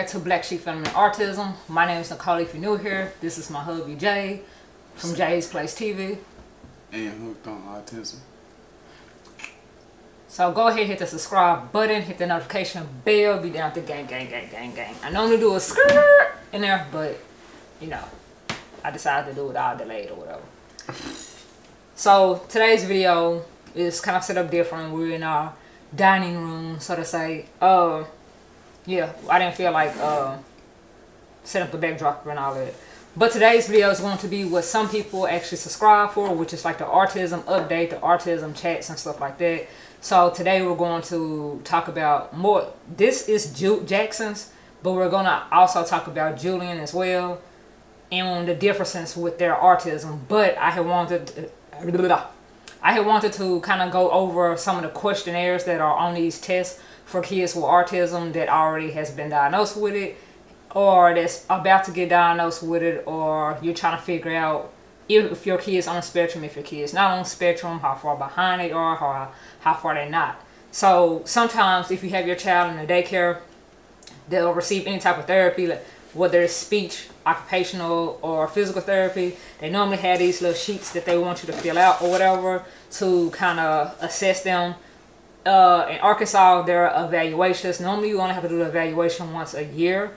to Black Sheep Family and Autism. My name is Nicole. If you're new here, this is my hubby Jay from Jay's Place TV. And hooked on autism. So go ahead, hit the subscribe button, hit the notification bell, be down with the gang. I normally do a skirt in there, but you know, I decided to do it all delayed or whatever. So today's video is kind of set up different. We're in our dining room, so to say. Yeah, I didn't feel like setting up the backdrop and all that. But today's video is going to be what some people actually subscribe for, which is like the autism update, the autism chats and stuff like that. So today we're going to talk about more. This is Jaxon's, but we're going to also talk about Julian as well and the differences with their autism. But I had wanted to kind of go over some of the questionnaires that are on these tests for kids with autism that already has been diagnosed with it, or that's about to get diagnosed with it, or you're trying to figure out if your kid's on the spectrum, if your kid's not on the spectrum, how far behind they are, how far they're not. So sometimes if you have your child in the daycare, they'll receive any type of therapy, like whether it's speech, occupational, or physical therapy. They normally have these little sheets that they want you to fill out or whatever to kind of assess them. In Arkansas, there are evaluations. Normally you only have to do the evaluation once a year,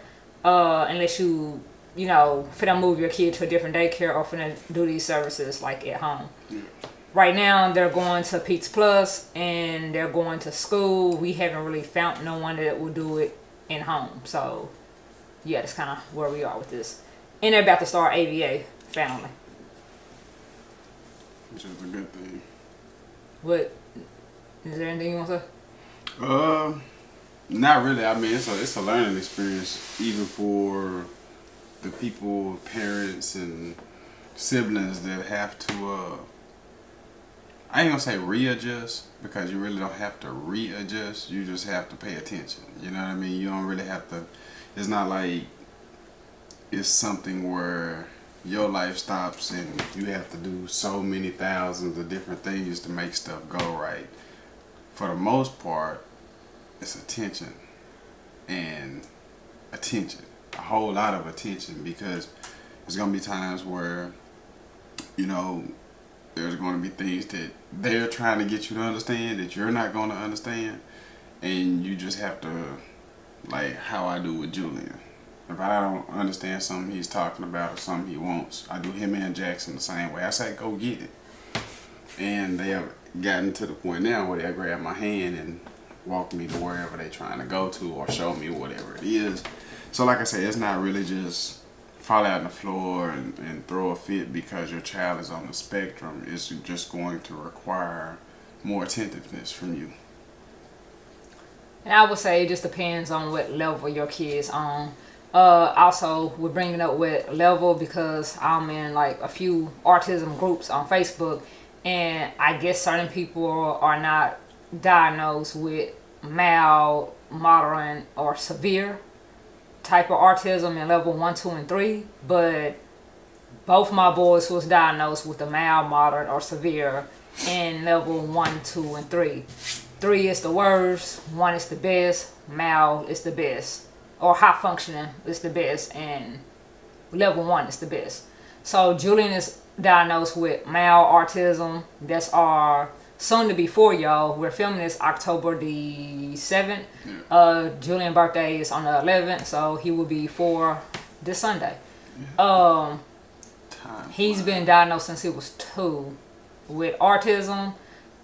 unless you know, finna move your kid to a different daycare or finna do these services like at home. Yeah. Right now they're going to Pete's Plus and they're going to school. We haven't really found no one that will do it in home. So yeah, that's kind of where we are with this. And they're about to start AVA family, which is a good thing. What? Is there anything you want to say? Not really. I mean, it's a learning experience, even for the people, parents, and siblings that have to. I ain't gonna say readjust, because you really don't have to readjust. You just have to pay attention. You know what I mean? You don't really have to. It's not like it's something where your life stops and you have to do so many thousands of different things to make stuff go right. For the most part, it's attention and attention, a whole lot of attention, because there's going to be times where, you know, there's going to be things that they're trying to get you to understand that you're not going to understand, and you just have to, like how I do with Julian. If I don't understand something he's talking about or something he wants, I do him and Jaxon the same way. I say, go get it. And they have gotten to the point now where they grab my hand and walk me to wherever they're trying to go to, or show me whatever it is. So like I said, it's not really just fall out on the floor and throw a fit because your child is on the spectrum. It's just going to require more attentiveness from you. And I would say it just depends on what level your kid's on. Also, we're bringing up what level because I'm in like a few autism groups on Facebook, and I guess certain people are not diagnosed with mild, moderate, or severe type of autism in level 1, 2, and 3. But both my boys was diagnosed with the mild, moderate, or severe in level 1, 2, and 3. 3 is the worst, 1 is the best, mild is the best, or high functioning is the best, and level 1 is the best. So Julian is diagnosed with mild autism. That's our soon to be 4 y'all. We're filming this October the 7th. Yeah. Julian's birthday is on the 11th, so he will be 4 this Sunday. Yeah. He's been diagnosed since he was 2 with autism.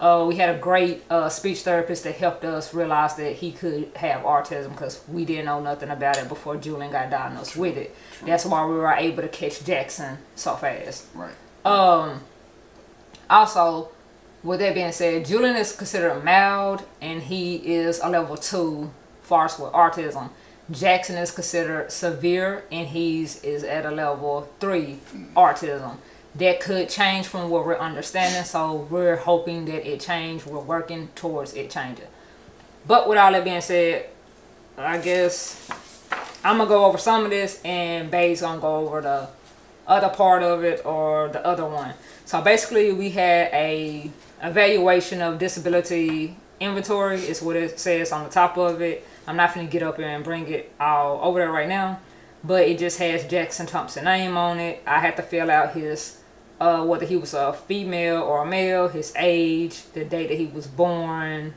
We had a great speech therapist that helped us realize that he could have autism, because we didn't know nothing about it before Julian got diagnosed with it. That's why we were able to catch Jaxon so fast. Right. Also, with that being said, Julian is considered mild, and he is a level 2 far as with autism. Jaxon is considered severe, and is at a level 3 autism. That could change from what we're understanding, so we're hoping that it change. We're working towards it changing. But with all that being said, I guess I'm gonna go over some of this, and Bae's gonna go over the other part of it, or the other one. So basically, we had a evaluation of disability inventory is what it says on the top of it. I'm not going to get up here and bring it all over there right now, but it just has Jaxon Thompson name on it. I had to fill out his whether he was a female or a male, his age, the date that he was born.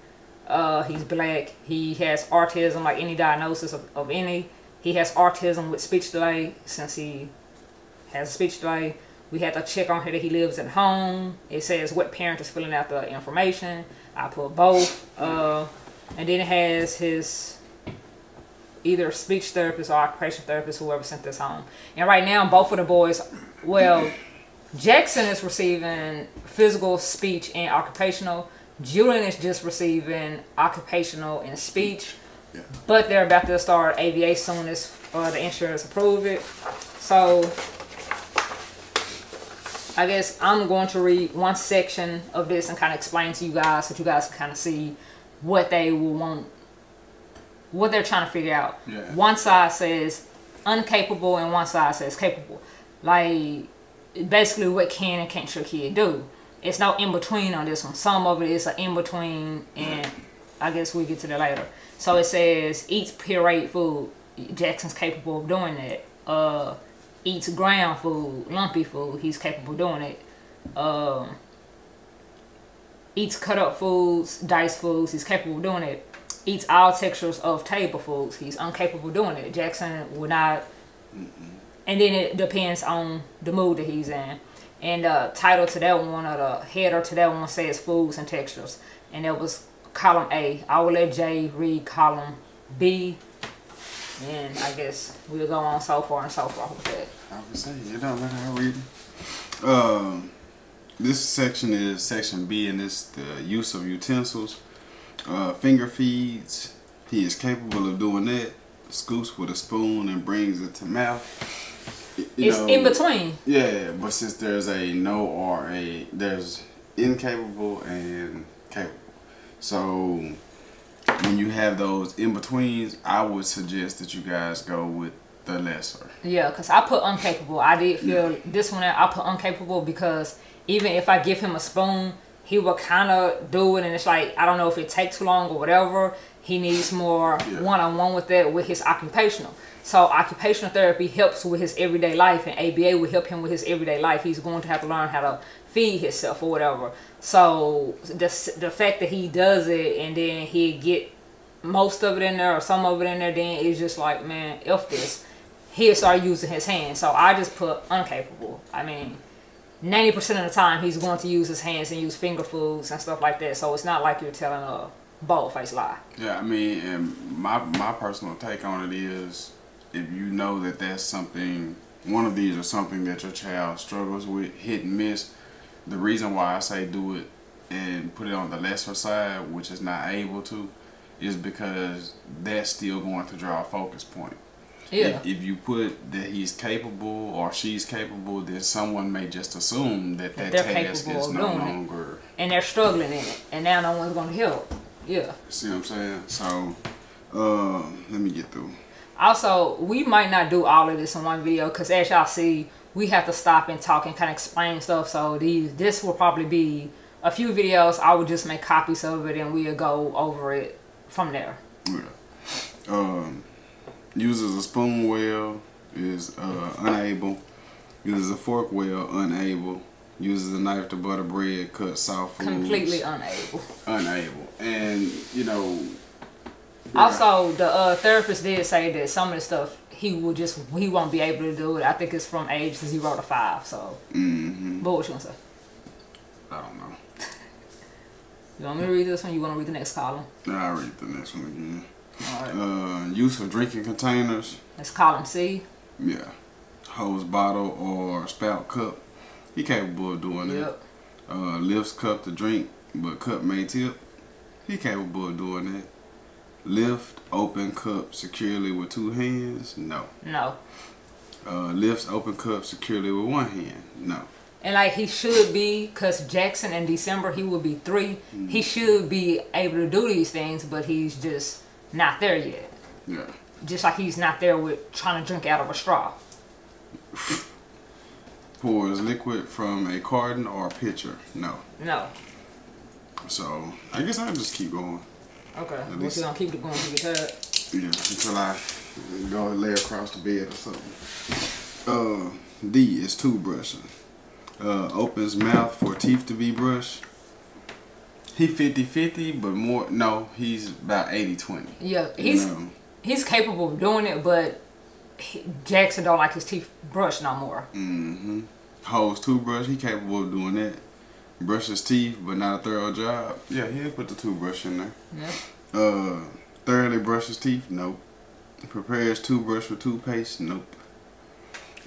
He's black. He has autism, like any diagnosis of any. He has autism with speech delay. Since he has a speech delay, we had to check on here that he lives at home. It says what parent is filling out the information. I put both. And then it has his either speech therapist or occupational therapist, whoever sent this home. And right now, both of the boys, well, Jaxon is receiving physical, speech, and occupational. Julian is just receiving occupational and speech. Yeah. But they're about to start ABA soon as the insurance approve it. So I guess I'm going to read one section of this and kind of explain to you guys so you guys can kind of see what they will want, what they're trying to figure out. Yeah. One side says incapable and one side says capable. Like basically what can and can't your kid do. It's no in between on this one. Some of it is an in between, and I guess we'll get to that later. So it says eats pureed food. Jaxon's capable of doing that. Eats ground food, lumpy food. He's capable of doing it. Eats cut up foods, diced foods. He's capable of doing it. Eats all textures of table foods. He's incapable of doing it. Jaxon will not. And then it depends on the mood that he's in. And the title to that one, or the header to that one, says foods and textures. And that was column A. I will let Jay read column B. And I guess we'll go on so far and so forth with that. I would say, you don't let her read it. This section is section B, and it's the use of utensils. Finger feeds. He is capable of doing that. Scoops with a spoon and brings it to mouth. It's in between. Yeah, but since there's a no or a, there's incapable and capable. So when you have those in betweens, I would suggest that you guys go with the lesser. Yeah, because I put incapable. I did feel this one I put incapable because even if I give him a spoon, he will kind of do it, and it's like, I don't know if it takes too long or whatever. He needs more one-on-one with that with his occupational. So occupational therapy helps with his everyday life, and ABA will help him with his everyday life. He's going to have to learn how to feed himself or whatever. So the fact that he does it and then he get most of it in there or some of it in there, then it's just like, man, F this. He'll start using his hands. So I just put incapable. I mean, 90% of the time he's going to use his hands and use finger foods and stuff like that. So it's not like you're telling a bold-faced lie. Yeah, I mean, and my personal take on it is, if you know that that's something, one of these are something that your child struggles with, hit and miss, the reason why I say do it and put it on the lesser side, which is not able to, is because that's still going to draw a focus point. Yeah. If you put that he's capable or she's capable, then someone may just assume that that task is no longer. And they're struggling in it, and now no one's going to help. Yeah. See what I'm saying? So, let me get through. Also, we might not do all of this in one video because as y'all see, we have to stop and talk and kind of explain stuff. So this will probably be a few videos. I will just make copies of it and we'll go over it from there. Yeah. Uses a spoon well, is unable. Uses a fork well, unable. Uses a knife to butter bread, cut soft foods. Completely unable. Unable. And, you know... Also, the therapist did say that some of the stuff he won't be able to do it. I think it's from age 0 to 5. So, but what you want to say? I don't know. You want me to read this one? You want to read the next column? No, I'll read the next one again. All right. Use of drinking containers. That's column C. Yeah. Hose bottle or spout cup. He capable of doing that. Lifts cup to drink, but cup may tip. He capable of doing that. Lift open cup securely with 2 hands? No. No. Lifts open cup securely with 1 hand? No. And like he should be, because Jaxon in December, he will be 3. He should be able to do these things, but he's just not there yet. Yeah. Just like he's not there with trying to drink out of a straw. Pours liquid from a carton or a pitcher? No. No. So I guess I'll just keep going. Okay. What you gonna keep it going till you get tired? Yeah, until I go and lay across the bed or something. D is toothbrushing. Opens mouth for teeth to be brushed. He 50-50, but more, no, he's about 80-20. Yeah, he's capable of doing it, but Jaxon don't like his teeth brushed no more. Mm-hmm. Holds toothbrush, he capable of doing that. Brushes teeth, but not a thorough job. Yeah, he'll put the toothbrush in there. Yeah. Thoroughly brushes teeth, nope. Prepares toothbrush with toothpaste, nope.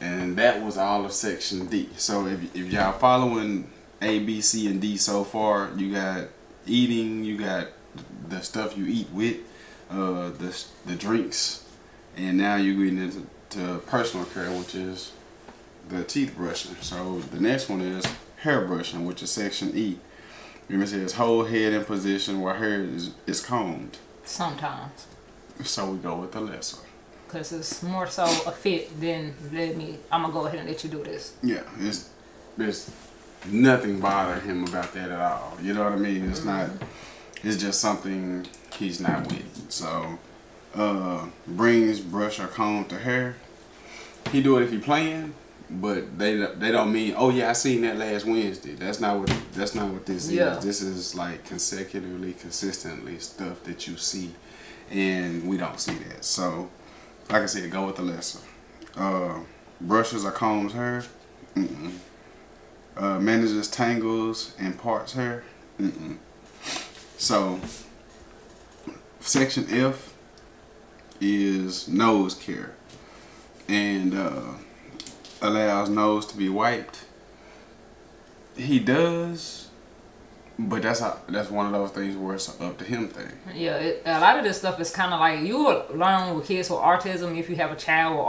And that was all of section D. So if y'all following A, B, C, and D so far, you got eating, you got the stuff you eat with, the drinks, and now you're getting into personal care, which is the teeth brushing. So the next one is hair brushing, which is section E. Remember, it says hold head in position while hair is combed. Sometimes. So we go with the lesser. Because it's more so a fit than I'm going to go ahead and let you do this. Yeah, there's nothing bothering him about that at all. You know what I mean? It's not, it's just something he's not with. So, brings brush or comb to hair. He do it if he playing, but they don't mean, oh yeah, I seen that last Wednesday. That's not what this is. This is like consecutively, consistently stuff that you see, and we don't see that. So, like I said, go with the lesser. Brushes or combs hair. Manages tangles and parts hair. So, section F is nose care, and allows nose to be wiped. He does, but that's one of those things where it's up to him thing. Yeah, a lot of this stuff is kind of like you will learn with kids with autism. If you have a child with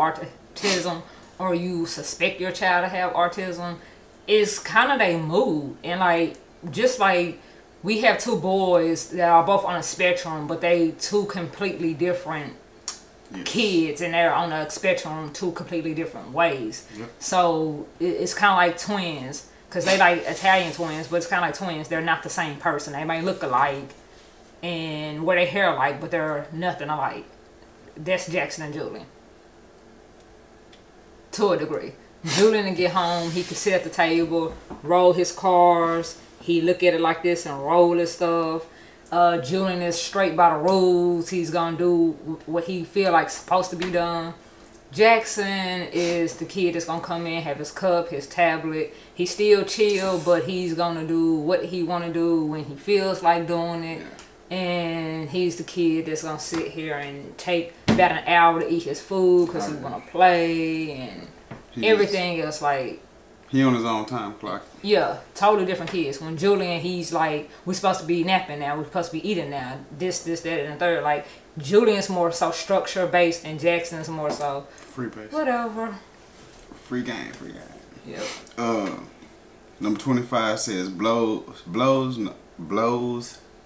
autism, or you suspect your child to have autism, it's kind of their mood. And like, just like we have two boys that are both on a spectrum, but they two completely different kids, and they're on a spectrum two completely different ways. So it's kind of like twins, because they like Italian twins, but it's kind of like twins. They're not the same person. They might look alike and wear their hair alike, but they're nothing alike. That's Jaxon and Julian, to a degree. Julian will get home, he can sit at the table, roll his cars, he look at it like this and roll his stuff. Julian is straight by the rules. He's gonna do what he feel like supposed to be done. Jaxon is the kid that's gonna come in, have his cup, his tablet. He's still chill, but he's gonna do what he wanna do when he feels like doing it. And he's the kid that's gonna sit here and take about an hour to eat his food because he's gonna play and everything else. Like, he on his own time clock. Yeah, totally different kids. When Julian, he's like, we're supposed to be napping now, we're supposed to be eating now, this, that, and the third. Like, Julian's more so structure based, and Jaxon's more so free based. Whatever. Free game. Yep. Number 25 says blows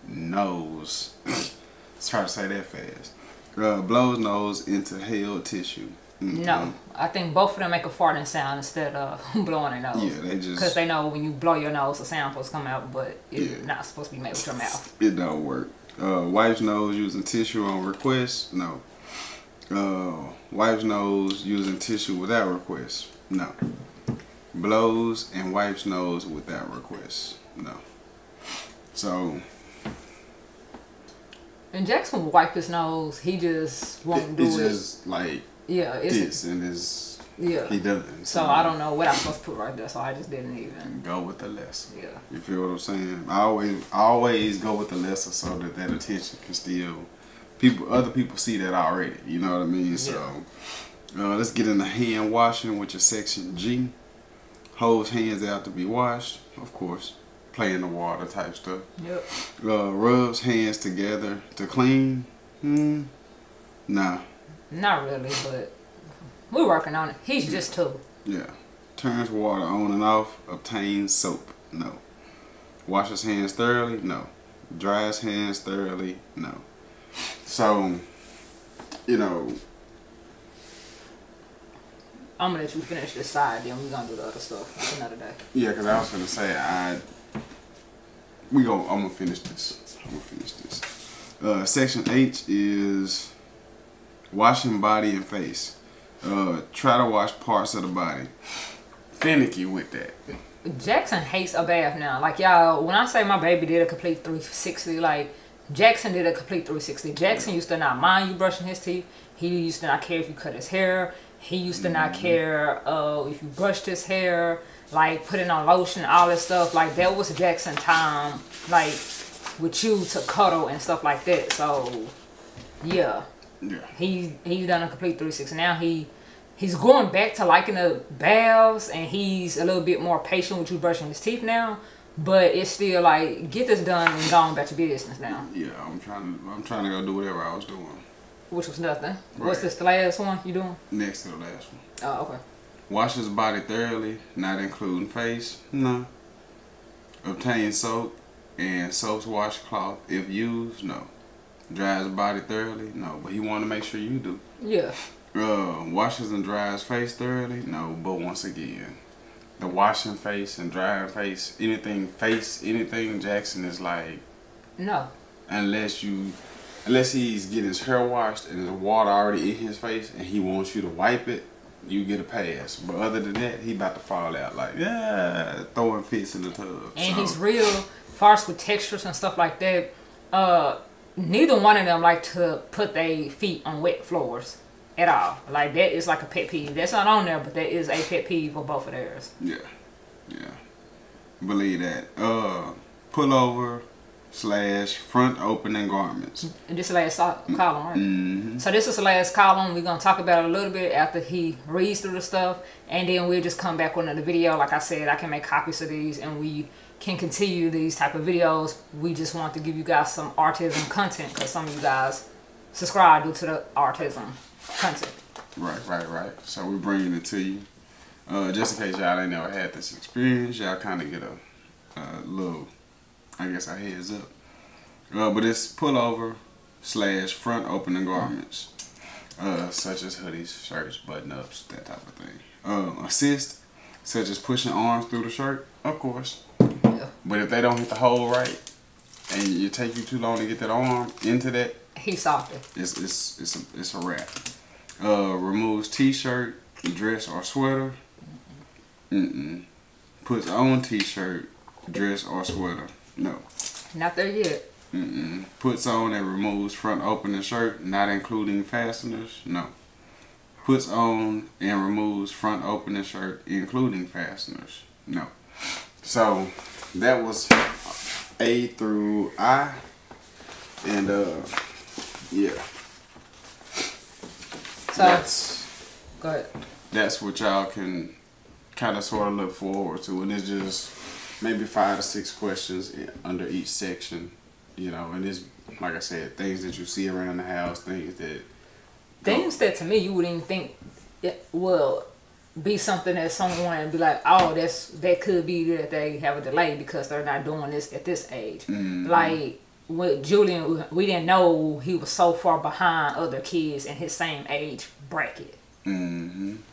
nose. It's hard to say that fast. Blows nose into held tissue. No, I think both of them make a farting sound instead of blowing their nose. Yeah, they just, because they know when you blow your nose, the sound supposed to come out, but it's not supposed to be made with your mouth. It don't work. Wipes nose using tissue on request. No. Wipes nose using tissue without request. No. Blows and wipes nose without request. No. So. And Jaxon will wipe his nose. He just won't do it. It's just like. Yeah, it's this and this. Yeah, he doesn't. So I don't know what I'm supposed to put right there, so I just didn't even go with the lesser. Yeah, you feel what I'm saying? I always go with the lesser so that attention can still other people see that already. You know what I mean? Yeah. So let's get into hand washing, which is section G. Holds hands out to be washed, of course. Play in the water type stuff. Yep. Rubs hands together to clean. Nah. Not really, but we're working on it. He's just two. Yeah. Turns water on and off. Obtains soap. No. Washes hands thoroughly. No. Dries hands thoroughly. No. So, you know. I'm gonna let you finish this side, then we're gonna do the other stuff another day. Yeah, because I was gonna say I'm gonna finish this. Section H is washing body and face. Try to wash parts of the body. Finicky with that. Jaxon hates a bath now. Like, y'all, when I say my baby did a complete 360, like, Jaxon did a complete 360. Jaxon used to not mind you brushing his teeth. He used to not care if you cut his hair. He used to not care if you brushed his hair, like putting on lotion, all that stuff. Like, that was Jaxon time, like, with you to cuddle and stuff like that. So, yeah. He's done a complete 360. Now he's going back to liking the baths, and he's a little bit more patient with you brushing his teeth now. But it's still like, get this done and going back to business now. Yeah, I'm trying to go do whatever I was doing. Which was nothing. Right. What's this, the last one you doing? Next to the last one. Oh, okay. Wash his body thoroughly, not including face. No. Obtain soap and soap's washcloth if used. No. Dry his body thoroughly. No. But he want to make sure you do. Yeah. Washes and dries face thoroughly. No. But once again, the washing face and drying face, anything Jaxon is like, no. Unless he's getting his hair washed and there's water already in his face and he wants you to wipe it, you get a pass. But other than that, he about to fall out like, yeah, throwing fits in the tub. And he's real farce with textures and stuff like that. Neither one of them like to put their feet on wet floors at all. Like, that is like a pet peeve. That's not on there, but that is a pet peeve for both of theirs. Yeah. Believe that. Pullover / front opening garments. And this is the last column, right? So this is the last column. We're going to talk about it a little bit after he reads through the stuff. And then we'll just come back with another video. Like I said, I can make copies of these and we can continue these type of videos. We just want to give you guys some autism content because some of you guys subscribe due to the autism content. Right. So we're bringing it to you. Just in case y'all ain't never had this experience, y'all kind of get a little, I guess, a heads up. But it's pullover / front opening garments, such as hoodies, shirts, button-ups, that type of thing. Assist, such as pushing arms through the shirt, of course. Yeah. But if they don't hit the hole right, and it take you too long to get that arm into that, he's soft. It's a wrap. Removes t-shirt, dress, or sweater. Puts on t-shirt, dress, or sweater. No. Not there yet. Puts on and removes front opening shirt, not including fasteners. No. Puts on and removes front opening shirt, including fasteners. No. So that was A through I, and yeah. So go ahead. That's what y'all can kind of sort of look forward to, and it's just maybe 5 to 6 questions under each section, you know. And it's, like I said, things that you see around the house, things that to me you wouldn't even think it will be something that someone would be like, oh, that could be that they have a delay because they're not doing this at this age. Like with Julian, we didn't know he was so far behind other kids in his same age bracket. And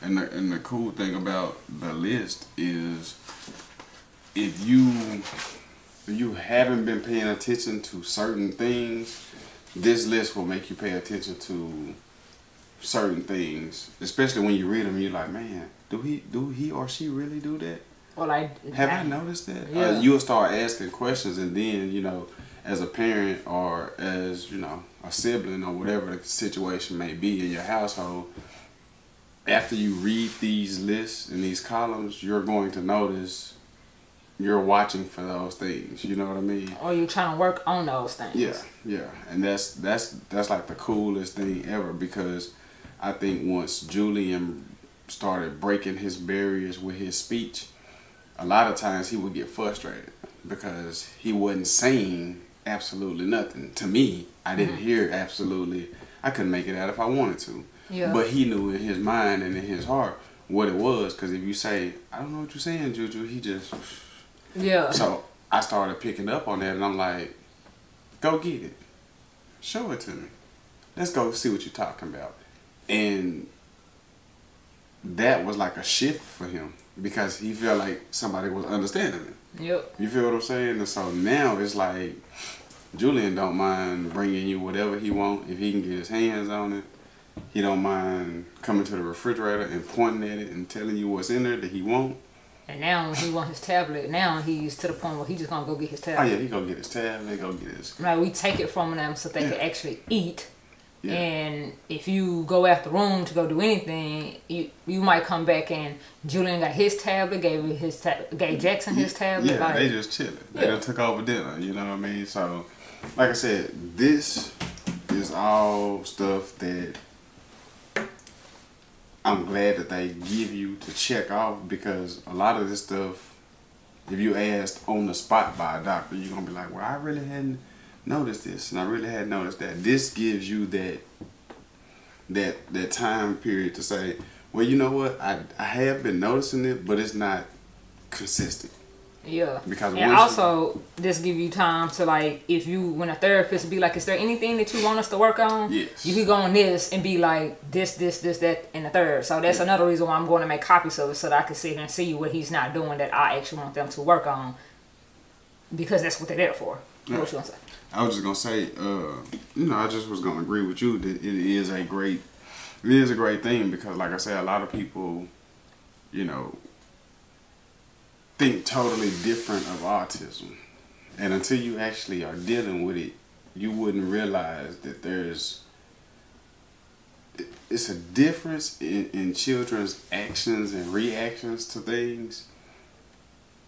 the cool thing about the list is, if you haven't been paying attention to certain things, this list will make you pay attention to certain things, especially when you read them. You're like, man, do he or she really do that? Or like, have I noticed that? Yeah. You'll start asking questions, and then, you know, as a parent or as, you know, a sibling or whatever the situation may be in your household, after you read these lists and these columns, you're going to notice you're watching for those things. You know what I mean? Or you're trying to work on those things. Yeah. And that's like the coolest thing ever, because I think once Julian started breaking his barriers with his speech, a lot of times he would get frustrated because he wasn't saying absolutely nothing. To me, I didn't hear absolutely. I couldn't make it out if I wanted to. Yeah. But he knew in his mind and in his heart what it was, because if you say, I don't know what you're saying, Juju, he just... Yeah. So I started picking up on that, and I'm like, go get it. Show it to me. Let's go see what you're talking about. And that was like a shift for him, because he felt like somebody was understanding him. Yep. You feel what I'm saying? And so now it's like Julian don't mind bringing you whatever he want if he can get his hands on it. He don't mind coming to the refrigerator and pointing at it and telling you what's in there that he want. And now when he want his tablet, now he's to the point where he just gonna go get his tablet. Oh yeah, he go get his tablet, go get his... Like, we take it from them so they can actually eat. Yeah. And if you go out the room to go do anything, you might come back and Julian got his tablet, gave Jaxon his tablet. Yeah, like, they just chilling. They done took over dinner, you know what I mean? So, like I said, this is all stuff that I'm glad that they give you to check off, because a lot of this stuff, if you asked on the spot by a doctor, you're going to be like, well, I really hadn't noticed this, and I really hadn't noticed that. This gives you that time period to say, well, you know what, I have been noticing it, but it's not consistent. Yeah. Because and also, this give you time to, like, if you, when a therapist be like, is there anything that you want us to work on? Yes. You can go on this and be like, this, that, and the third. So that's another reason why I'm going to make copies of it, so that I can sit here and see what he's not doing that I actually want them to work on. Because that's what they're there for. Yeah. What you gonna say? I was just gonna say, you know, I just was gonna agree with you that it is a great thing, because, like I said, a lot of people, you know, think totally different of autism, and until you actually are dealing with it, you wouldn't realize that it's a difference in children's actions and reactions to things.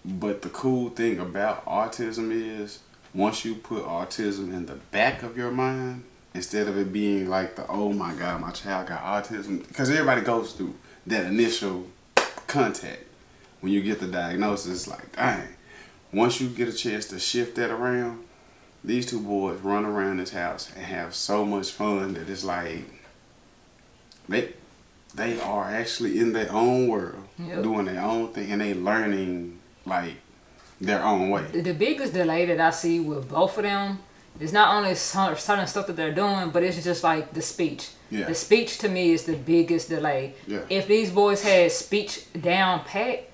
But the cool thing about autism is, once you put autism in the back of your mind, instead of it being like the, oh my God, my child got autism, because everybody goes through that initial contact. When you get the diagnosis, it's like, dang. Once you get a chance to shift that around, these two boys run around this house and have so much fun that it's like, they are actually in their own world, doing their own thing, and they learning, like, their own way. The biggest delay that I see with both of them is not only certain stuff that they're doing, but it's just like the speech. Yeah. The speech to me is the biggest delay. Yeah. If these boys had speech down pat,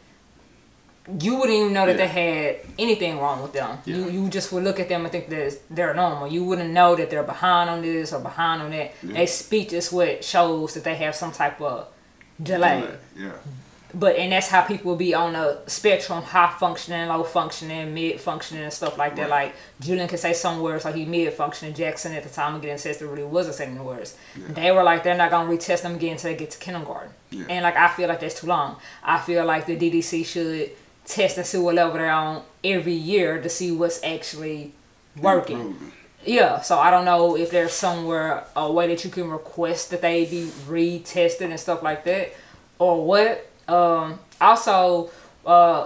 you wouldn't even know that they had anything wrong with them. Yeah. You just would look at them and think that they're normal. You wouldn't know that they're behind on this or behind on that. Yeah. Their speech is what shows that they have some type of delay. Yeah. And that's how people be on the spectrum: high functioning, low functioning, mid functioning, and stuff like that. Like Julian can say some words, like he mid functioning. Jaxon at the time of getting tested really wasn't saying the words. Yeah. They were like, they're not gonna retest them again until they get to kindergarten. Yeah. And like, I feel like that's too long. I feel like the DDC should test and see what level they're on every year to see what's actually working. Yeah, so I don't know if there's somewhere, a way that you can request that they be retested and stuff like that, or what. Also,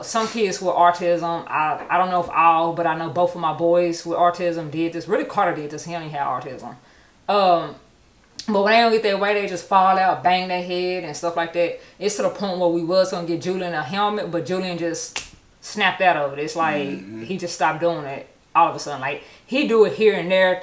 some kids with autism, I don't know if all, but I know both of my boys with autism did this. Really, Carter did this. He only had autism. But when they don't get their way, they just fall out, bang their head and stuff like that. It's to the point where we was going to get Julian a helmet, but Julian just snapped out of it. It's like he just stopped doing it all of a sudden. Like, he do it here and there,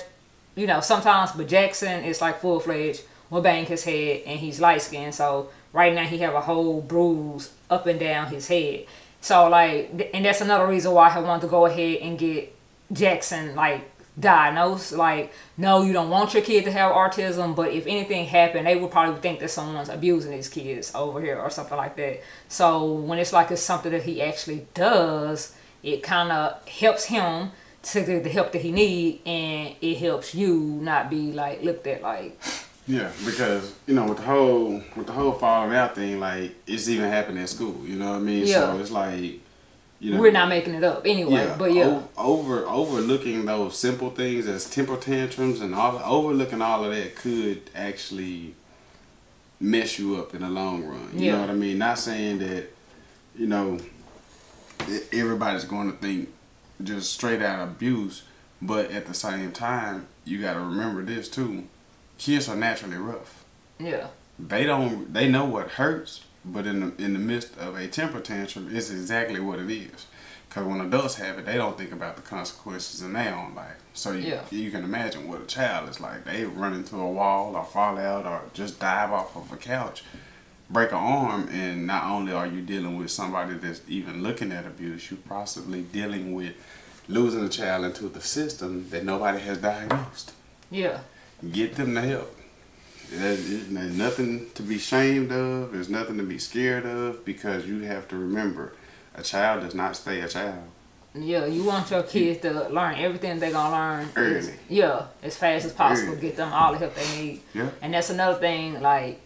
you know, sometimes, but Jaxon is like full-fledged. We'll bang his head, and he's light-skinned, so right now he have a whole bruise up and down his head. So, like, and that's another reason why I wanted to go ahead and get Jaxon, like, diagnosed. Like, no, you don't want your kid to have autism, but if anything happened, they would probably think that someone's abusing these kids over here or something like that. So when it's like it's something that he actually does, it kind of helps him to get the help that he need, and it helps you not be like looked at like. Yeah, because, you know, with the whole falling out thing, like, it's even happening at school, you know what I mean? Yeah. So it's like, you know, we're not making it up anyway. Yeah, but yeah, overlooking those simple things as temper tantrums and overlooking all of that could actually mess you up in the long run. You know what I mean? Not saying that, you know, everybody's going to think just straight out abuse, but at the same time, you got to remember this too. Kids are naturally rough. Yeah. They know what hurts, but in the midst of a temper tantrum, it's exactly what it is. Because when adults have it, they don't think about the consequences in their own life. So you can imagine what a child is like. They run into a wall or fall out or just dive off of a couch. break an arm, and not only are you dealing with somebody that's even looking at abuse, you're possibly dealing with losing a child into the system that nobody has diagnosed. Yeah. Get them the help. There's nothing to be ashamed of. There's nothing to be scared of, because you have to remember, a child does not stay a child. Yeah, you want your kids to learn everything they're gonna learn early. As fast as possible. Early. Get them all the help they need. Yeah. And that's another thing, like,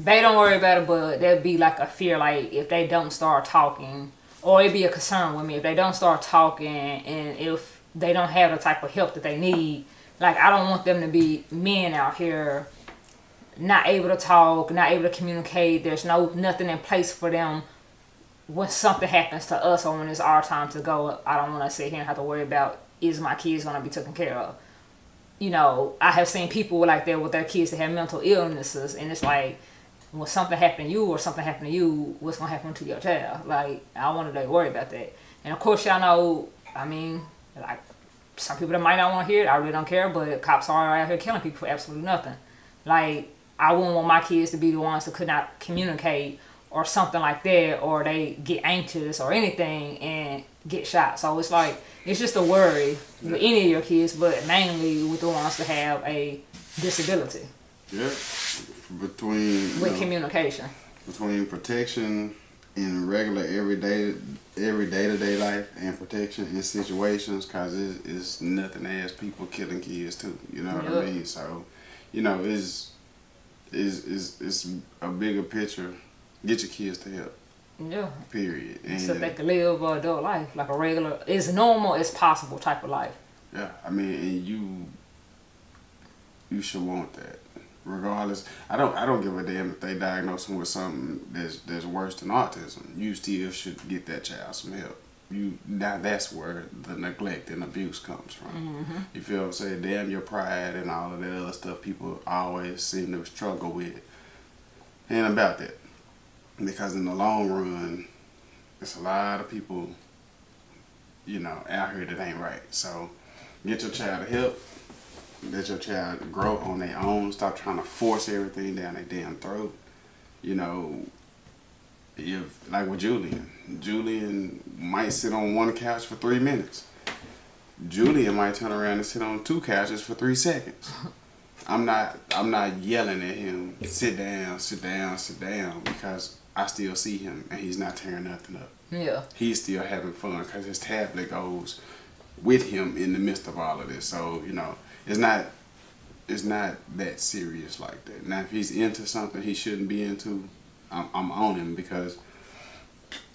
they don't worry about it, but there'd be like a fear, like if they don't start talking, or it'd be a concern with me if they don't start talking, and if they don't have the type of help that they need. Like, I don't want them to be men out here not able to talk, not able to communicate. There's nothing in place for them when something happens to us, or when it's our time to go. I don't want to sit here and have to worry about, is my kids going to be taken care of? You know, I have seen people like that with their kids that have mental illnesses, and it's like, when something happened to you or something happened to you, what's going to happen to your child? Like, I don't want to worry about that. And of course, y'all know, I mean, like, some people that might not want to hear it, I really don't care, but cops are out here killing people for absolutely nothing. Like, I wouldn't want my kids to be the ones that could not communicate or something like that, or they get anxious or anything and get shot. So it's like, it's just a worry with any of your kids, but mainly with the ones that have a disability. Yeah. With communication. Between protection in regular every day-to-day life, and protection in situations, because it's nothing as people killing kids too. You know what I mean? So, you know, it's a bigger picture. Get your kids to help. Yeah. Period. And so they can live an adult life, like a regular, as normal as possible type of life. Yeah, I mean, and you should want that. Regardless, I don't give a damn if they diagnose them with something that's worse than autism. You still should get that child some help. Now that's where the neglect and abuse comes from. Mm-hmm. You feel what I'm saying? Damn your pride and all of that other stuff people always seem to struggle with. And about that, because in the long run, there's a lot of people, you know, out here that ain't right. So get your child help. Let your child grow on their own. Stop trying to force everything down their damn throat. You know, if, like with Julian might sit on one couch for 3 minutes. Julian might turn around and sit on 2 couches for 3 seconds. I'm not yelling at him, sit down, sit down, sit down, because I still see him and he's not tearing nothing up. Yeah. He's still having fun because his tablet goes with him in the midst of all of this. So, you know, it's not that serious like that. Now, if he's into something he shouldn't be into, I'm on him, because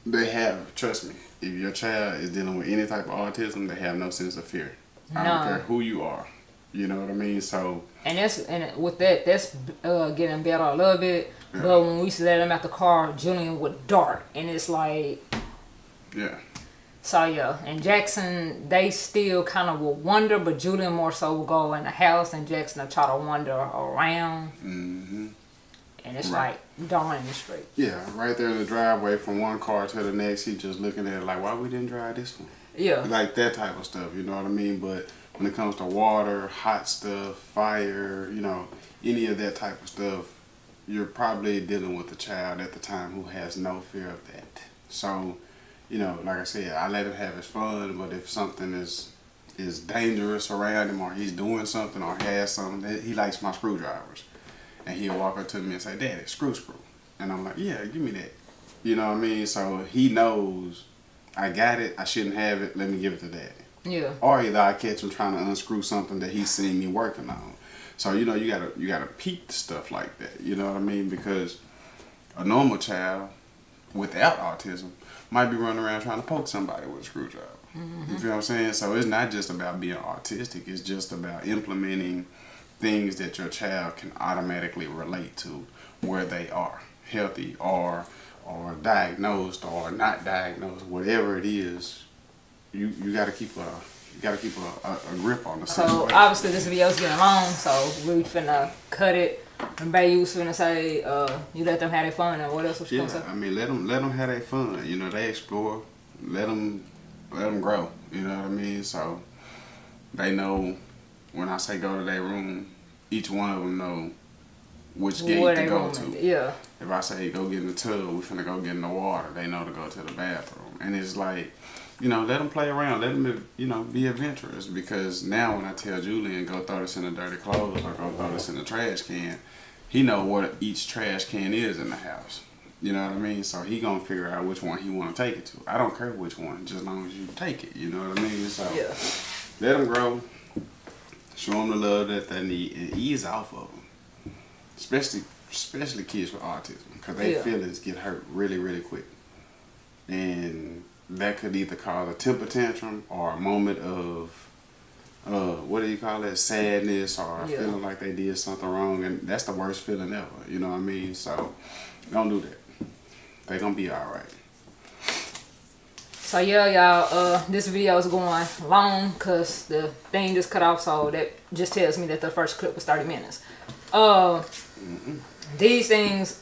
they have, trust me, if your child is dealing with any type of autism, they have no sense of fear. No. I don't care who you are. You know what I mean? So. And with that, that's getting better a little bit. Yeah. But when we used to let him out the car, Julian would dart, and it's like. Yeah. So yeah, and Jaxon, they still kind of will wander, but Julian more so will go in the house, and Jaxon will try to wander around. Mm-hmm. And it's right. Like, don't run in the street. Yeah, right there in the driveway from one car to the next, he just looking at it like, why we didn't drive this one? Yeah. Like that type of stuff, you know what I mean? But when it comes to water, hot stuff, fire, you know, any of that type of stuff, you're probably dealing with a child at the time who has no fear of that. So, you know, like I said, I let him have his fun, but if something is dangerous around him, or he's doing something or has something, he likes my screwdrivers. And he'll walk up to me and say, Daddy, screw. And I'm like, yeah, give me that. You know what I mean? So he knows, I got it, I shouldn't have it, let me give it to Daddy. Yeah. Or either I catch him trying to unscrew something that he's seen me working on. So, you know, you gotta peep stuff like that. You know what I mean? Because a normal child without autism might be running around trying to poke somebody with a screwdriver. Mm-hmm. You feel what I'm saying? So it's not just about being autistic, it's just about implementing things that your child can automatically relate to where they are, healthy or diagnosed or not diagnosed, whatever it is. You got to keep a grip on the situation. So obviously this video's getting long, so we finna cut it. And Bay, you was finna say you let them have their fun, and what else was you gonna say? I mean, let them have their fun. You know, they explore. Let them grow. You know what I mean? So they know when I say go to their room, each one of them know which gate to go want to. Yeah. If I say go get in the tub, we finna go get in the water, they know to go to the bathroom. And it's like, you know, let them play around, let them, you know, be adventurous. Because now when I tell Julian go throw this in the dirty clothes or go throw this in the trash can, he know what each trash can is in the house. You know what I mean? So he gonna figure out which one he want to take it to. I don't care which one, just as long as you take it. You know what I mean? So yeah. Let them grow, show them the love that they need, and ease off of them. Especially kids with autism, because their feelings get hurt really, really quick, and that could either cause a temper tantrum or a moment of what do you call it, sadness, or feeling like they did something wrong, and that's the worst feeling ever. You know what I mean? So don't do that. They gonna be all right. So yeah, y'all, this video is going long because the thing just cut off, so that just tells me that the first clip was 30 minutes. These things,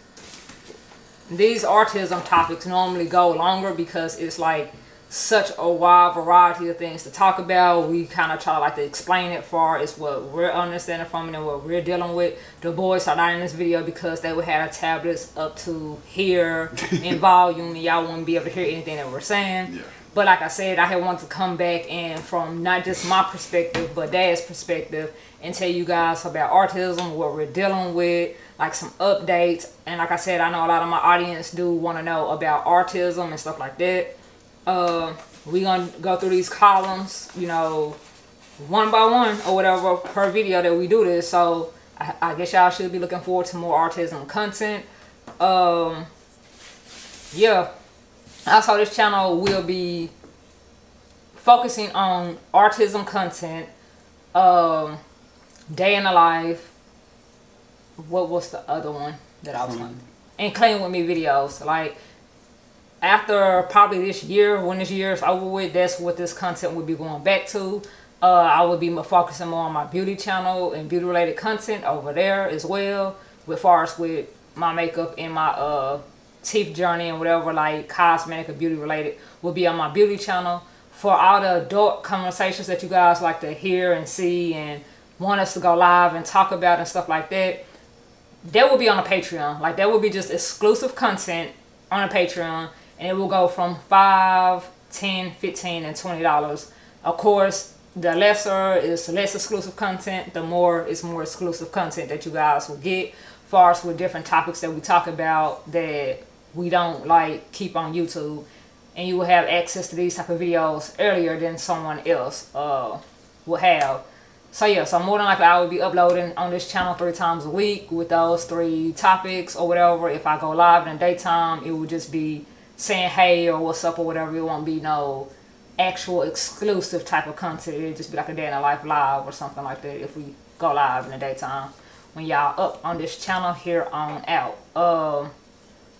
these autism topics normally go longer because it's like such a wide variety of things to talk about. We kind of try to like to explain it for it's what we're understanding from it and what we're dealing with. The boys are not in this video because they would have tablets up to here in volume, and y'all wouldn't be able to hear anything that we're saying. Yeah. But like I said, I had wanted to come back and from not just my perspective, but Dad's perspective, and tell you guys about autism, what we're dealing with, like some updates. And like I said, I know a lot of my audience do want to know about autism and stuff like that. We're going to go through these columns, you know, one by one or whatever per video that we do this. So I guess y'all should be looking forward to more autism content. Yeah. Also, this channel will be focusing on autism content, day in the life. What was the other one that I was on? And clean with me videos. Like, after probably this year, when this year is over with, that's what this content will be going back to. I will be focusing more on my beauty channel and beauty related content over there as well, with far as with my makeup and my teeth journey and whatever, like cosmetic or beauty related, will be on my beauty channel. For all the adult conversations that you guys like to hear and see and want us to go live and talk about and stuff like that, that will be on a Patreon. Like, that will be just exclusive content on a Patreon, and it will go from $5, $10, $15, and $20. Of course, the lesser is less exclusive content, the more is more exclusive content that you guys will get, far as with different topics that we talk about that we don't like keep on YouTube, and you will have access to these type of videos earlier than someone else will have. So yeah, so more than likely I will be uploading on this channel 3 times a week with those 3 topics or whatever. If I go live in the daytime, it will just be saying hey or what's up or whatever. It won't be no actual exclusive type of content. It'll just be like a day in the life live or something like that if we go live in the daytime when y'all up on this channel here on out.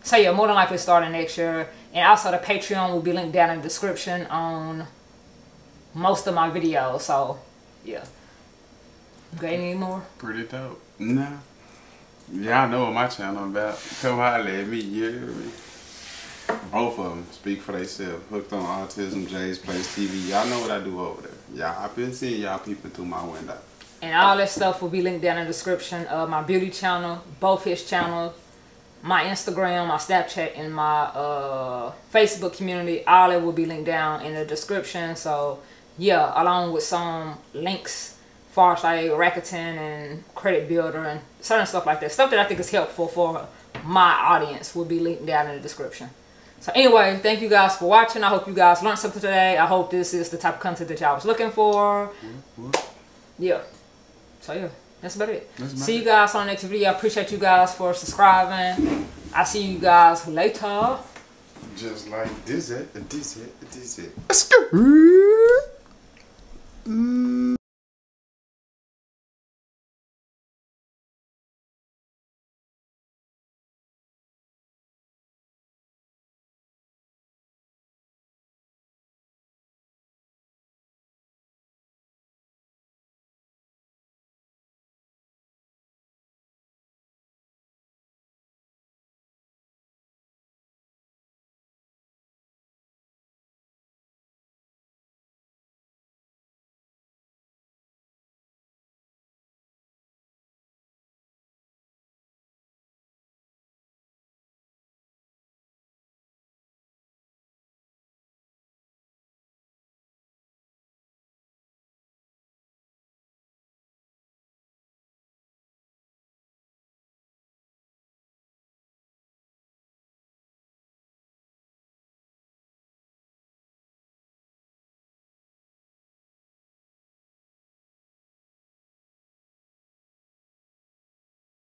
So yeah, more than likely starting next year. And also the Patreon will be linked down in the description on most of my videos. So yeah. Got any more? Pretty dope. Nah. Y'all know what my channel about. Come holler at me, you hear me? Both of them speak for themselves. Hooked on Autism, Jay's Place TV. Y'all know what I do over there. Y'all, I've been seeing y'all peeping through my window. And all that stuff will be linked down in the description of my beauty channel, both his channels, my Instagram, my Snapchat, and my Facebook community. All that will be linked down in the description. So yeah, along with some links far as like Rakuten and Credit Builder and certain stuff like that. Stuff that I think is helpful for my audience will be linked down in the description. So anyway, thank you guys for watching. I hope you guys learned something today. I hope this is the type of content that y'all was looking for. Yeah. So yeah, that's about it. See you guys on the next video. I appreciate you guys for subscribing. I'll see you guys later. Just like this it. Let's go.